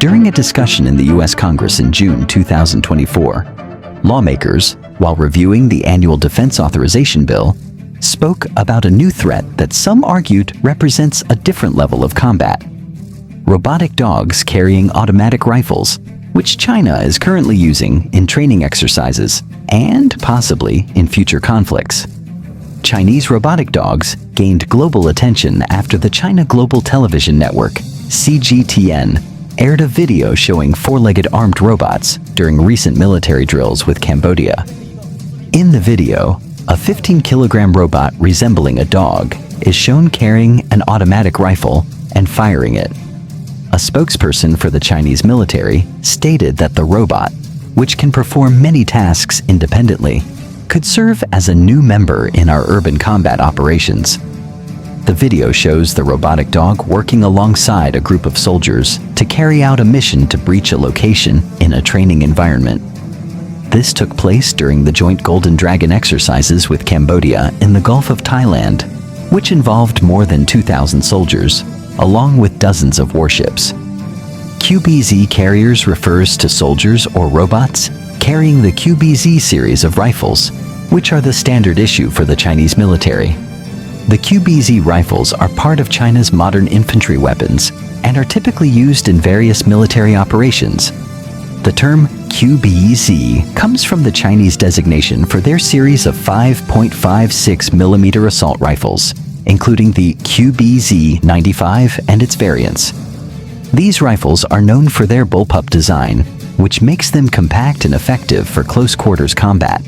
During a discussion in the U.S. Congress in June 2024, lawmakers, while reviewing the annual defense authorization bill, spoke about a new threat that some argued represents a different level of combat: robotic dogs carrying automatic rifles, which China is currently using in training exercises and possibly in future conflicts. Chinese robotic dogs gained global attention after the China Global Television Network, CGTN, aired a video showing four-legged armed robots during recent military drills with Cambodia. In the video, a 15-kilogram robot resembling a dog is shown carrying an automatic rifle and firing it. A spokesperson for the Chinese military stated that the robot, which can perform many tasks independently, could serve as a new member in our urban combat operations. The video shows the robotic dog working alongside a group of soldiers to carry out a mission to breach a location in a training environment. This took place during the joint Golden Dragon exercises with Cambodia in the Gulf of Thailand, which involved more than 2,000 soldiers, along with dozens of warships. QBZ carriers refers to soldiers or robots carrying the QBZ series of rifles, which are the standard issue for the Chinese military. The QBZ rifles are part of China's modern infantry weapons and are typically used in various military operations. The term QBZ comes from the Chinese designation for their series of 5.56mm assault rifles, including the QBZ-95 and its variants. These rifles are known for their bullpup design, which makes them compact and effective for close-quarters combat.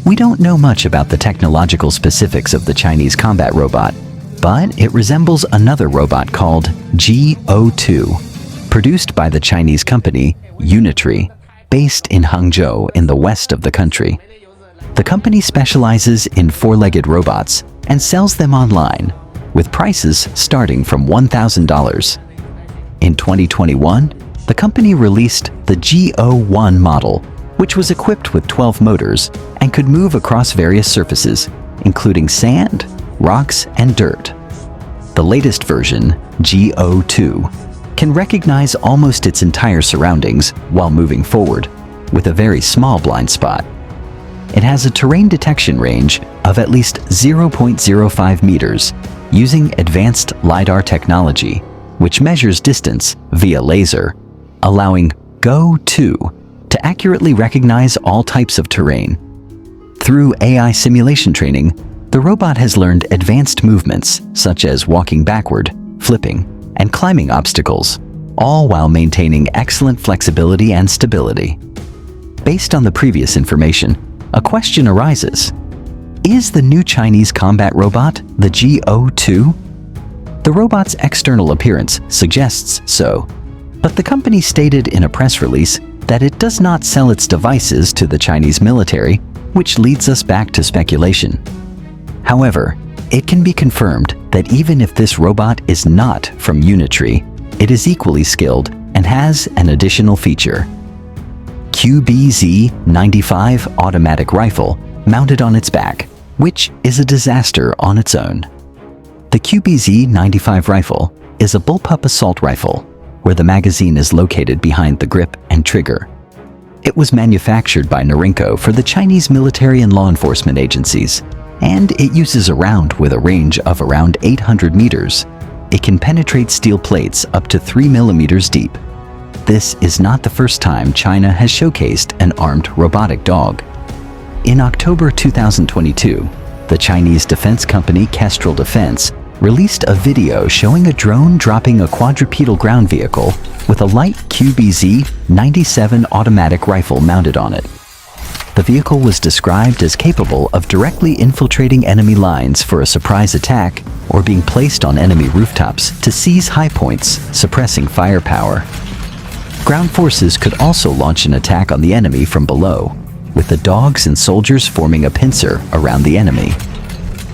We don't know much about the technological specifics of the Chinese combat robot, but it resembles another robot called G02, produced by the Chinese company Unitree, based in Hangzhou in the west of the country. The company specializes in four-legged robots and sells them online, with prices starting from $1,000. In 2021, the company released the G01 model, which was equipped with 12 motors and could move across various surfaces, including sand, rocks, and dirt. The latest version, G02, can recognize almost its entire surroundings while moving forward, with a very small blind spot. It has a terrain detection range of at least 0.05 meters using advanced LiDAR technology, which measures distance via laser, allowing Go-2 to accurately recognize all types of terrain. Through AI simulation training, the robot has learned advanced movements such as walking backward, flipping, and climbing obstacles, all while maintaining excellent flexibility and stability. Based on the previous information, a question arises: is the new Chinese combat robot the G02? The robot's external appearance suggests so, but the company stated in a press release that it does not sell its devices to the Chinese military, which leads us back to speculation. However, it can be confirmed that even if this robot is not from Unitree, it is equally skilled and has an additional feature: QBZ-95 automatic rifle mounted on its back, which is a disaster on its own. The QBZ-95 rifle is a bullpup assault rifle, where the magazine is located behind the grip and trigger. It was manufactured by Norinco for the Chinese military and law enforcement agencies, and it uses a round with a range of around 800 meters. It can penetrate steel plates up to 3 millimeters deep. This is not the first time China has showcased an armed robotic dog. In October 2022, the Chinese defense company Kestrel Defense released a video showing a drone dropping a quadrupedal ground vehicle with a light QBZ-97 automatic rifle mounted on it. The vehicle was described as capable of directly infiltrating enemy lines for a surprise attack or being placed on enemy rooftops to seize high points, suppressing firepower. Ground forces could also launch an attack on the enemy from below, with the dogs and soldiers forming a pincer around the enemy.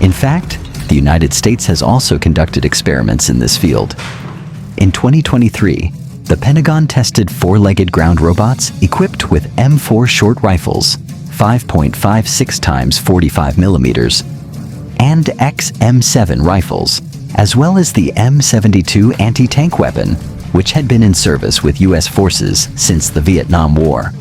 In fact, the United States has also conducted experiments in this field. In 2023, the Pentagon tested four-legged ground robots equipped with M4 short rifles, 5.56 times 45 millimeters, and XM7 rifles, as well as the M72 anti-tank weapon, which had been in service with U.S. forces since the Vietnam War.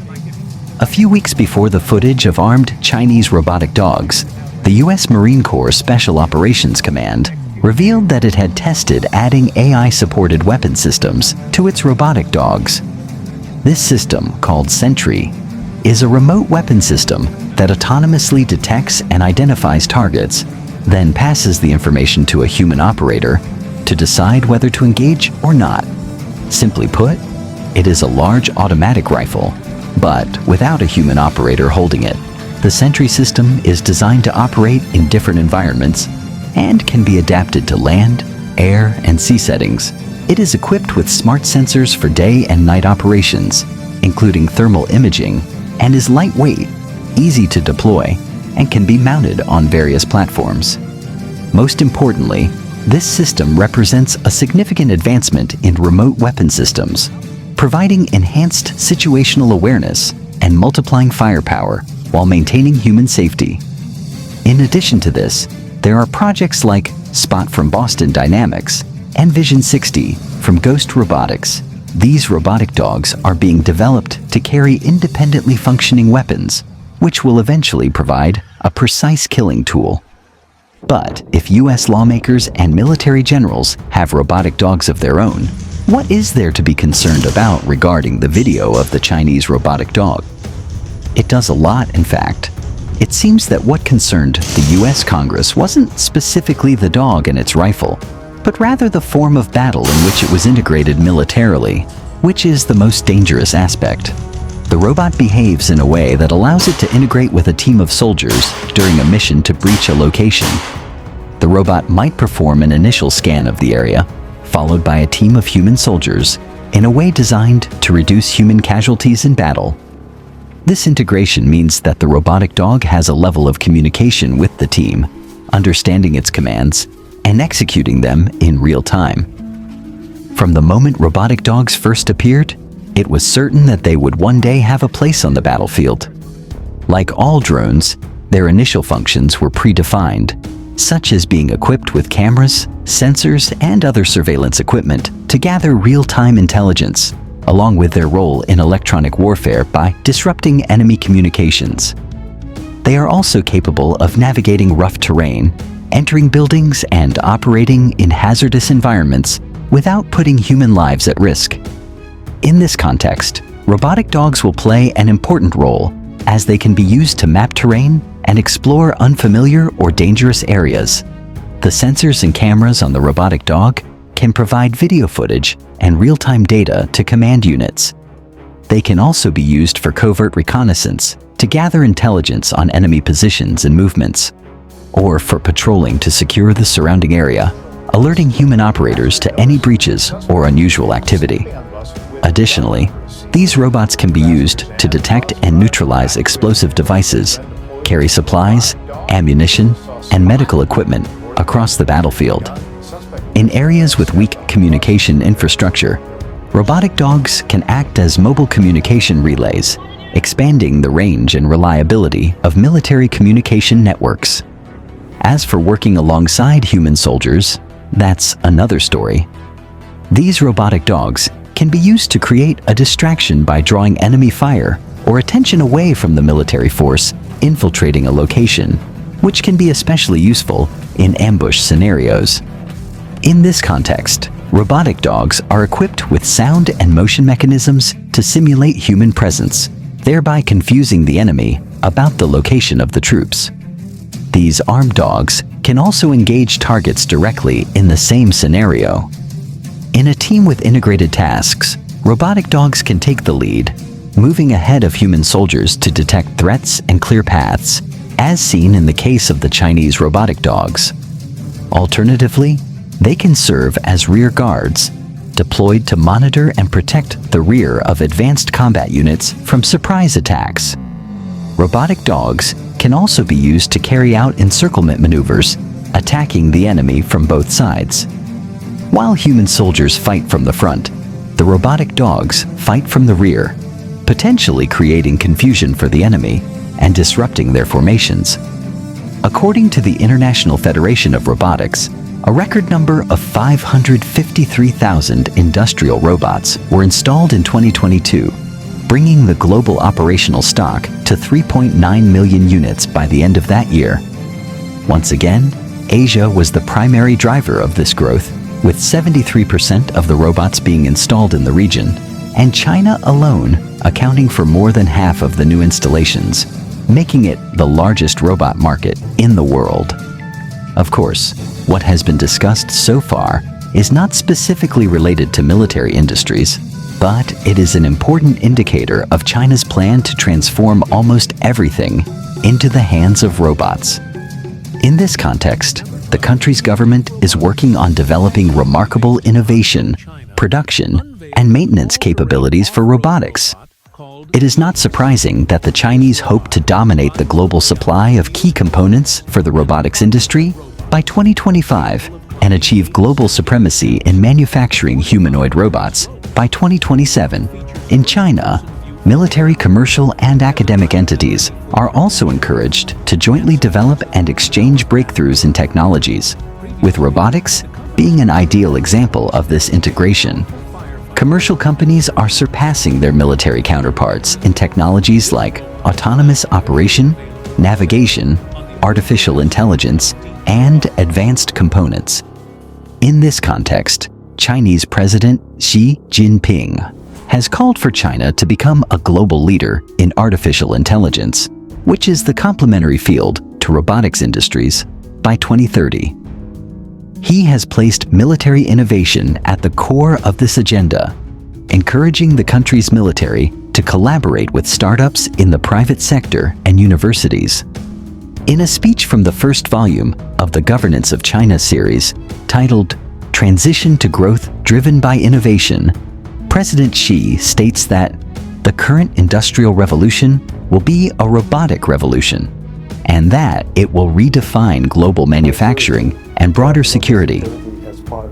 A few weeks before the footage of armed Chinese robotic dogs, the U.S. Marine Corps Special Operations Command revealed that it had tested adding AI-supported weapon systems to its robotic dogs. This system, called Sentry, is a remote weapon system that autonomously detects and identifies targets, then passes the information to a human operator to decide whether to engage or not. Simply put, it is a large automatic rifle, but without a human operator holding it. The Sentry system is designed to operate in different environments and can be adapted to land, air, and sea settings. It is equipped with smart sensors for day and night operations, including thermal imaging, and is lightweight, easy to deploy, and can be mounted on various platforms. Most importantly, this system represents a significant advancement in remote weapon systems, providing enhanced situational awareness and multiplying firepower while maintaining human safety. In addition to this, there are projects like Spot from Boston Dynamics and Vision 60 from Ghost Robotics. These robotic dogs are being developed to carry independently functioning weapons, which will eventually provide a precise killing tool. But if U.S. lawmakers and military generals have robotic dogs of their own, what is there to be concerned about regarding the video of the Chinese robotic dog? It does a lot, in fact. It seems that what concerned the U.S. Congress wasn't specifically the dog and its rifle, but rather the form of battle in which it was integrated militarily, which is the most dangerous aspect. The robot behaves in a way that allows it to integrate with a team of soldiers during a mission to breach a location. The robot might perform an initial scan of the area, followed by a team of human soldiers, in a way designed to reduce human casualties in battle. This integration means that the robotic dog has a level of communication with the team, understanding its commands, and executing them in real time. From the moment robotic dogs first appeared, it was certain that they would one day have a place on the battlefield. Like all drones, their initial functions were predefined, such as being equipped with cameras, sensors, and other surveillance equipment to gather real-time intelligence, along with their role in electronic warfare by disrupting enemy communications. They are also capable of navigating rough terrain, entering buildings, and operating in hazardous environments without putting human lives at risk. In this context, robotic dogs will play an important role as they can be used to map terrain and explore unfamiliar or dangerous areas. The sensors and cameras on the robotic dog can provide video footage and real-time data to command units. They can also be used for covert reconnaissance to gather intelligence on enemy positions and movements, or for patrolling to secure the surrounding area, alerting human operators to any breaches or unusual activity. Additionally, these robots can be used to detect and neutralize explosive devices, carry supplies, ammunition, and medical equipment across the battlefield. In areas with weak communication infrastructure, robotic dogs can act as mobile communication relays, expanding the range and reliability of military communication networks. As for working alongside human soldiers, that's another story. These robotic dogs can be used to create a distraction by drawing enemy fire or attention away from the military force infiltrating a location, which can be especially useful in ambush scenarios. In this context, robotic dogs are equipped with sound and motion mechanisms to simulate human presence, thereby confusing the enemy about the location of the troops. These armed dogs can also engage targets directly in the same scenario. In a team with integrated tasks, robotic dogs can take the lead, moving ahead of human soldiers to detect threats and clear paths, as seen in the case of the Chinese robotic dogs. Alternatively, they can serve as rear guards, deployed to monitor and protect the rear of advanced combat units from surprise attacks. Robotic dogs can also be used to carry out encirclement maneuvers, attacking the enemy from both sides. While human soldiers fight from the front, the robotic dogs fight from the rear, potentially creating confusion for the enemy and disrupting their formations. According to the International Federation of Robotics, A record number of 553,000 industrial robots were installed in 2022, bringing the global operational stock to 3.9 million units by the end of that year. Once again, Asia was the primary driver of this growth, with 73% of the robots being installed in the region, and China alone accounting for more than half of the new installations, making it the largest robot market in the world. Of course, what has been discussed so far is not specifically related to military industries, but it is an important indicator of China's plan to transform almost everything into the hands of robots. In this context, the country's government is working on developing remarkable innovation, production, and maintenance capabilities for robotics. It is not surprising that the Chinese hope to dominate the global supply of key components for the robotics industry by 2025 and achieve global supremacy in manufacturing humanoid robots by 2027. In China, military, commercial, and academic entities are also encouraged to jointly develop and exchange breakthroughs in technologies, with robotics being an ideal example of this integration. Commercial companies are surpassing their military counterparts in technologies like autonomous operation, navigation, artificial intelligence, and advanced components. In this context, Chinese President Xi Jinping has called for China to become a global leader in artificial intelligence, which is the complementary field to robotics industries, by 2030. He has placed military innovation at the core of this agenda, encouraging the country's military to collaborate with startups in the private sector and universities. In a speech from the first volume of the Governance of China series, titled Transition to Growth Driven by Innovation, President Xi states that the current industrial revolution will be a robotic revolution, and that it will redefine global manufacturing and broader security.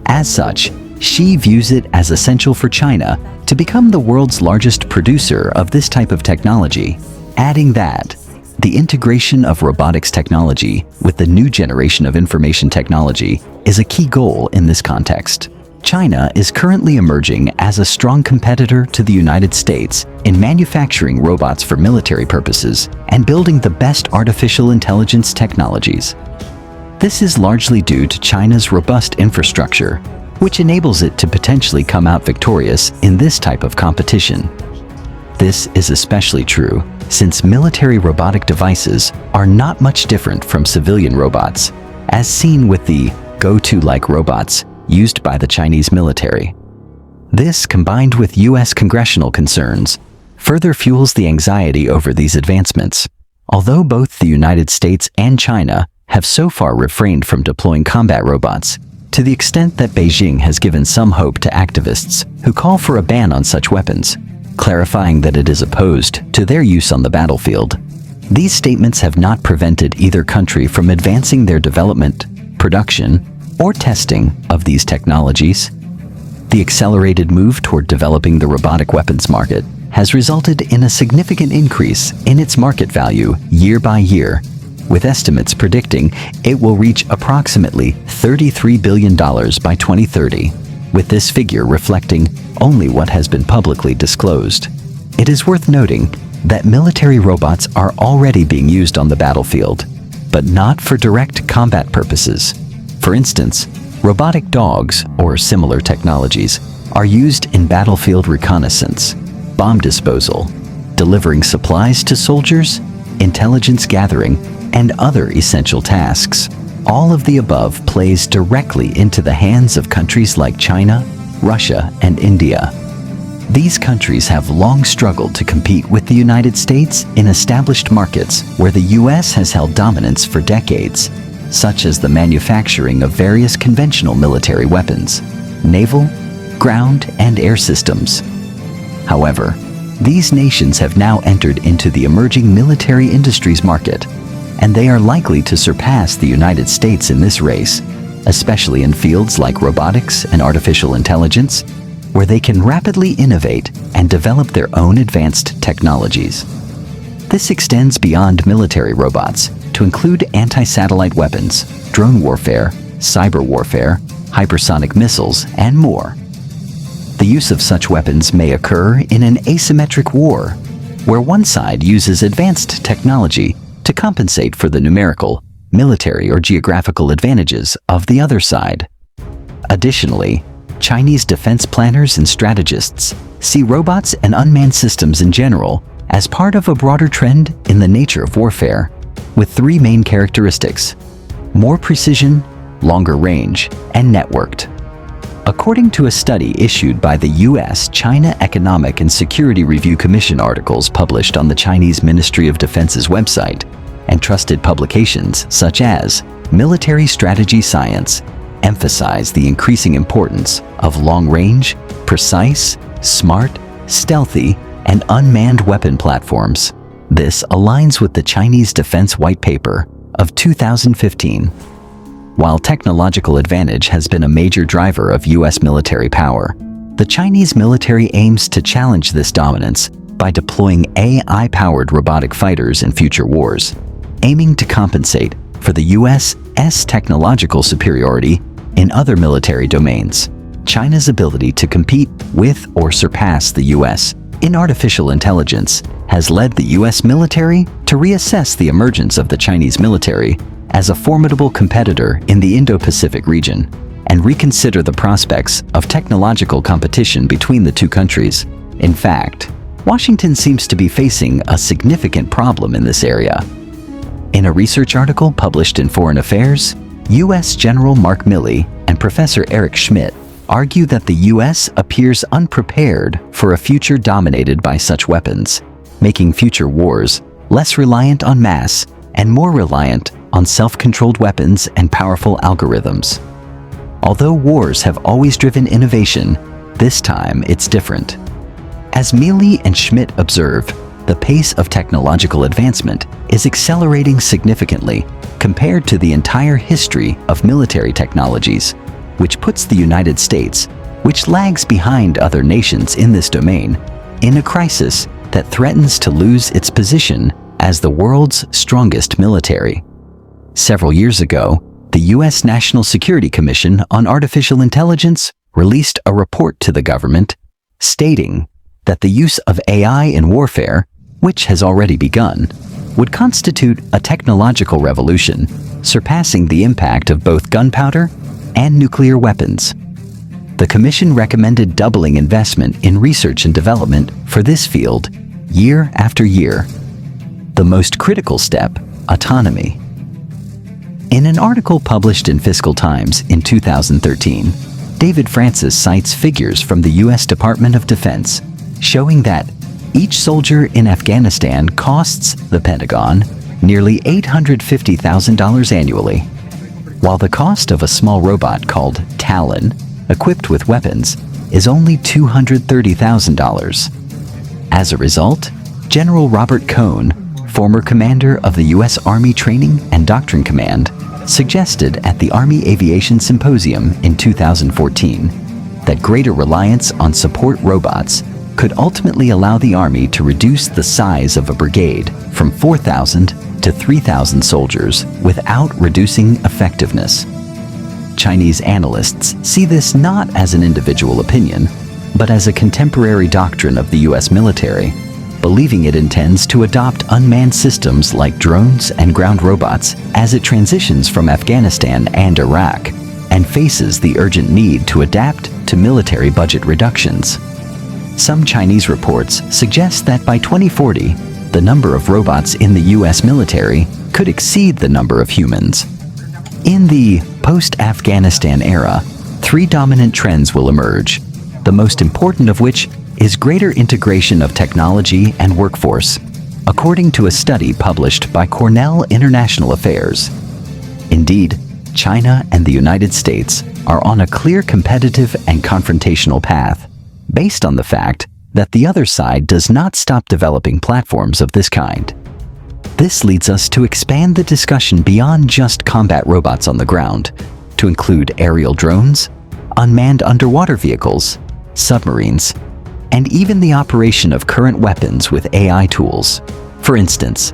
As such, Xi views it as essential for China to become the world's largest producer of this type of technology, adding that the integration of robotics technology with the new generation of information technology is a key goal in this context. China is currently emerging as a strong competitor to the United States in manufacturing robots for military purposes and building the best artificial intelligence technologies. This is largely due to China's robust infrastructure, which enables it to potentially come out victorious in this type of competition. This is especially true since military robotic devices are not much different from civilian robots, as seen with the Go-To-like robots used by the Chinese military. This, combined with U.S. congressional concerns, further fuels the anxiety over these advancements. Although both the United States and China have so far refrained from deploying combat robots, to the extent that Beijing has given some hope to activists who call for a ban on such weapons, clarifying that it is opposed to their use on the battlefield. These statements have not prevented either country from advancing their development, production, or testing of these technologies. The accelerated move toward developing the robotic weapons market has resulted in a significant increase in its market value year by year, with estimates predicting it will reach approximately $33 billion by 2030, with this figure reflecting only what has been publicly disclosed. It is worth noting that military robots are already being used on the battlefield, but not for direct combat purposes. For instance, robotic dogs or similar technologies are used in battlefield reconnaissance, bomb disposal, delivering supplies to soldiers, intelligence gathering, and other essential tasks. All of the above plays directly into the hands of countries like China, Russia, and India. These countries have long struggled to compete with the United States in established markets where the U.S. has held dominance for decades, such as the manufacturing of various conventional military weapons, naval, ground, and air systems. However, these nations have now entered into the emerging military industries market, and they are likely to surpass the United States in this race, especially in fields like robotics and artificial intelligence, where they can rapidly innovate and develop their own advanced technologies. This extends beyond military robots to include anti-satellite weapons, drone warfare, cyber warfare, hypersonic missiles, and more. The use of such weapons may occur in an asymmetric war, where one side uses advanced technology to compensate for the numerical, military, or geographical advantages of the other side. Additionally, Chinese defense planners and strategists see robots and unmanned systems in general as part of a broader trend in the nature of warfare, with three main characteristics: more precision, longer range, and networked. According to a study issued by the U.S.-China Economic and Security Review Commission, articles published on the Chinese Ministry of Defense's website and trusted publications such as Military Strategy Science emphasize the increasing importance of long-range, precise, smart, stealthy, and unmanned weapon platforms. This aligns with the Chinese Defense White Paper of 2015. While technological advantage has been a major driver of U.S. military power, the Chinese military aims to challenge this dominance by deploying AI-powered robotic fighters in future wars, aiming to compensate for the U.S.'s technological superiority in other military domains. China's ability to compete with or surpass the U.S. in artificial intelligence has led the U.S. military to reassess the emergence of the Chinese military as a formidable competitor in the Indo-Pacific region and reconsider the prospects of technological competition between the two countries. In fact, Washington seems to be facing a significant problem in this area. In a research article published in Foreign Affairs, U.S. General Mark Milley and Professor Eric Schmidt argue that the U.S. appears unprepared for a future dominated by such weapons, making future wars less reliant on mass and more reliant on self-controlled weapons and powerful algorithms. Although wars have always driven innovation, this time it's different. As Milley and Schmidt observe, the pace of technological advancement is accelerating significantly compared to the entire history of military technologies, which puts the United States, which lags behind other nations in this domain, in a crisis that threatens to lose its position as the world's strongest military. Several years ago, the U.S. National Security Commission on Artificial Intelligence released a report to the government stating that the use of AI in warfare, which has already begun, would constitute a technological revolution, surpassing the impact of both gunpowder and nuclear weapons. The Commission recommended doubling investment in research and development for this field year after year. The most critical step, autonomy. In an article published in Fiscal Times in 2013, David Francis cites figures from the U.S. Department of Defense showing that each soldier in Afghanistan costs the Pentagon nearly $850,000 annually, while the cost of a small robot called Talon, equipped with weapons, is only $230,000. As a result, General Robert Cohn, former commander of the U.S. Army Training and Doctrine Command, suggested at the Army Aviation Symposium in 2014 that greater reliance on support robots could ultimately allow the Army to reduce the size of a brigade from 4,000 to 3,000 soldiers without reducing effectiveness. Chinese analysts see this not as an individual opinion, but as a contemporary doctrine of the U.S. military, believing it intends to adopt unmanned systems like drones and ground robots as it transitions from Afghanistan and Iraq and faces the urgent need to adapt to military budget reductions. Some Chinese reports suggest that by 2040, the number of robots in the U.S. military could exceed the number of humans. In the post-Afghanistan era, three dominant trends will emerge, the most important of which is greater integration of technology and workforce, according to a study published by Cornell International Affairs. Indeed, China and the United States are on a clear competitive and confrontational path, based on the fact that the other side does not stop developing platforms of this kind. This leads us to expand the discussion beyond just combat robots on the ground, to include aerial drones, unmanned underwater vehicles, submarines, and even the operation of current weapons with AI tools. For instance,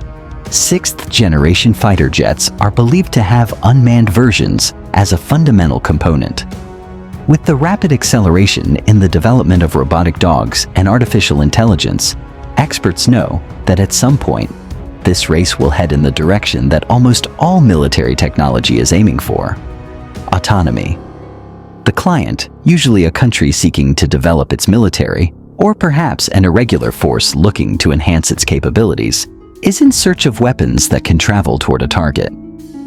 sixth-generation fighter jets are believed to have unmanned versions as a fundamental component. With the rapid acceleration in the development of robotic dogs and artificial intelligence, experts know that at some point, this race will head in the direction that almost all military technology is aiming for: autonomy. The client, usually a country seeking to develop its military, or perhaps an irregular force looking to enhance its capabilities, is in search of weapons that can travel toward a target,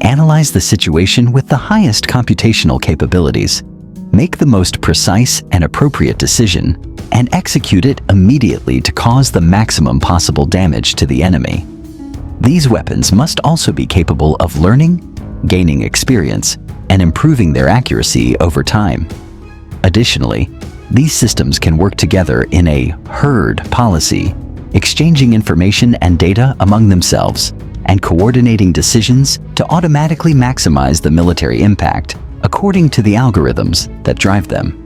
analyze the situation with the highest computational capabilities, make the most precise and appropriate decision, and execute it immediately to cause the maximum possible damage to the enemy. These weapons must also be capable of learning, gaining experience, and improving their accuracy over time. Additionally, these systems can work together in a herd policy, exchanging information and data among themselves, and coordinating decisions to automatically maximize the military impact according to the algorithms that drive them.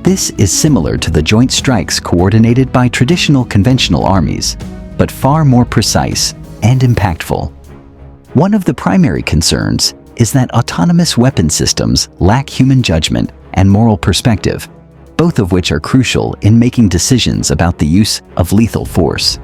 This is similar to the joint strikes coordinated by traditional conventional armies, but far more precise and impactful. One of the primary concerns is that autonomous weapon systems lack human judgment and moral perspective, both of which are crucial in making decisions about the use of lethal force.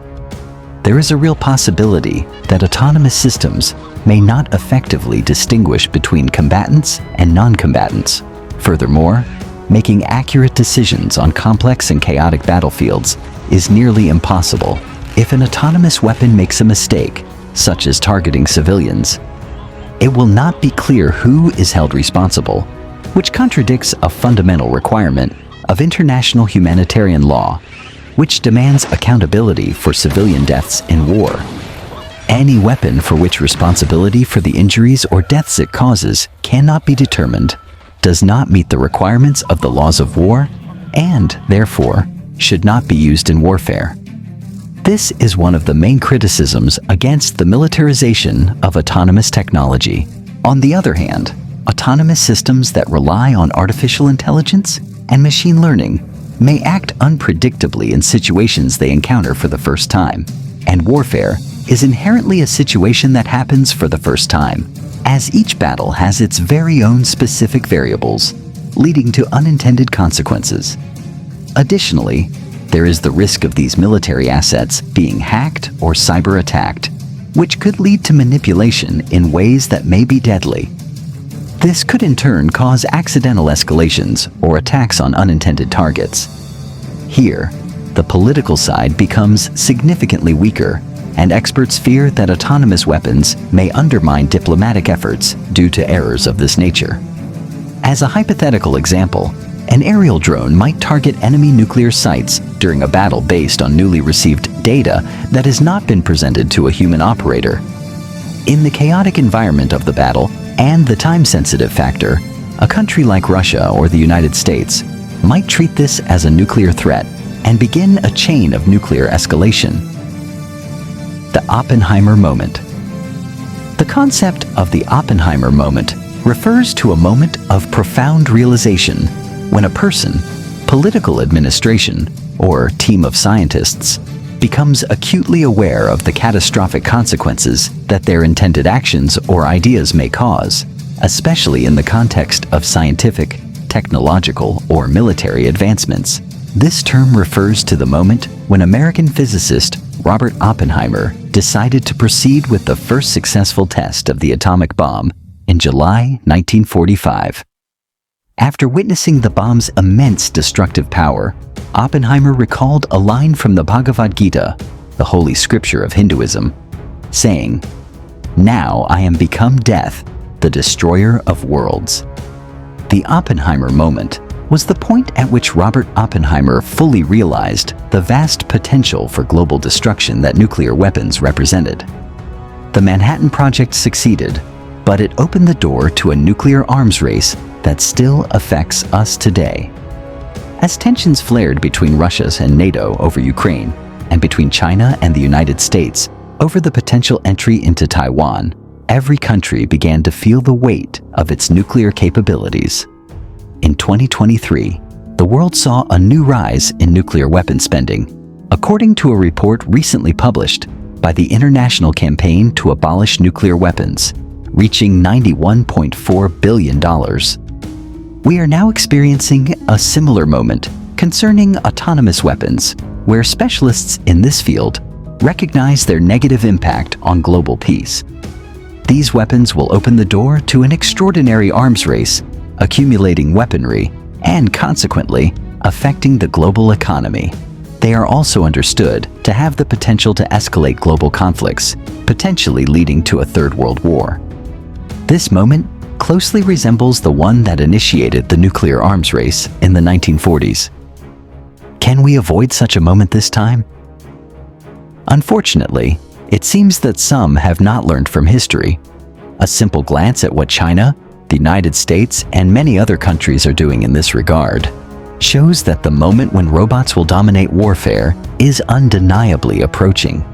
There is a real possibility that autonomous systems may not effectively distinguish between combatants and non-combatants. Furthermore, making accurate decisions on complex and chaotic battlefields is nearly impossible. If an autonomous weapon makes a mistake, such as targeting civilians, it will not be clear who is held responsible, which contradicts a fundamental requirement of international humanitarian law, which demands accountability for civilian deaths in war. Any weapon for which responsibility for the injuries or deaths it causes cannot be determined, does not meet the requirements of the laws of war, and, therefore, should not be used in warfare. This is one of the main criticisms against the militarization of autonomous technology. On the other hand, autonomous systems that rely on artificial intelligence and machine learning may act unpredictably in situations they encounter for the first time, and warfare is inherently a situation that happens for the first time, as each battle has its very own specific variables, leading to unintended consequences. Additionally, there is the risk of these military assets being hacked or cyber-attacked, which could lead to manipulation in ways that may be deadly. This could in turn cause accidental escalations or attacks on unintended targets. Here, the political side becomes significantly weaker, and experts fear that autonomous weapons may undermine diplomatic efforts due to errors of this nature. As a hypothetical example, an aerial drone might target enemy nuclear sites during a battle based on newly received data that has not been presented to a human operator. In the chaotic environment of the battle and the time-sensitive factor, a country like Russia or the United States might treat this as a nuclear threat and begin a chain of nuclear escalation. The Oppenheimer moment. The concept of the Oppenheimer moment refers to a moment of profound realization when a person, political administration, or team of scientists becomes acutely aware of the catastrophic consequences that their intended actions or ideas may cause, especially in the context of scientific, technological, or military advancements. This term refers to the moment when American physicist Robert Oppenheimer decided to proceed with the first successful test of the atomic bomb in July 1945. After witnessing the bomb's immense destructive power, Oppenheimer recalled a line from the Bhagavad Gita, the holy scripture of Hinduism, saying, "Now I am become death, the destroyer of worlds." The Oppenheimer moment was the point at which Robert Oppenheimer fully realized the vast potential for global destruction that nuclear weapons represented. The Manhattan Project succeeded, but it opened the door to a nuclear arms race that still affects us today. As tensions flared between Russia and NATO over Ukraine, and between China and the United States over the potential entry into Taiwan, every country began to feel the weight of its nuclear capabilities. In 2023, the world saw a new rise in nuclear weapon spending, according to a report recently published by the International Campaign to Abolish Nuclear Weapons, reaching $91.4 billion. We are now experiencing a similar moment concerning autonomous weapons, where specialists in this field recognize their negative impact on global peace. These weapons will open the door to an extraordinary arms race, accumulating weaponry, and consequently, affecting the global economy. They are also understood to have the potential to escalate global conflicts, potentially leading to a third world war. This moment closely resembles the one that initiated the nuclear arms race in the 1940s. Can we avoid such a moment this time? Unfortunately, it seems that some have not learned from history. A simple glance at what China, the United States, and many other countries are doing in this regard shows that the moment when robots will dominate warfare is undeniably approaching.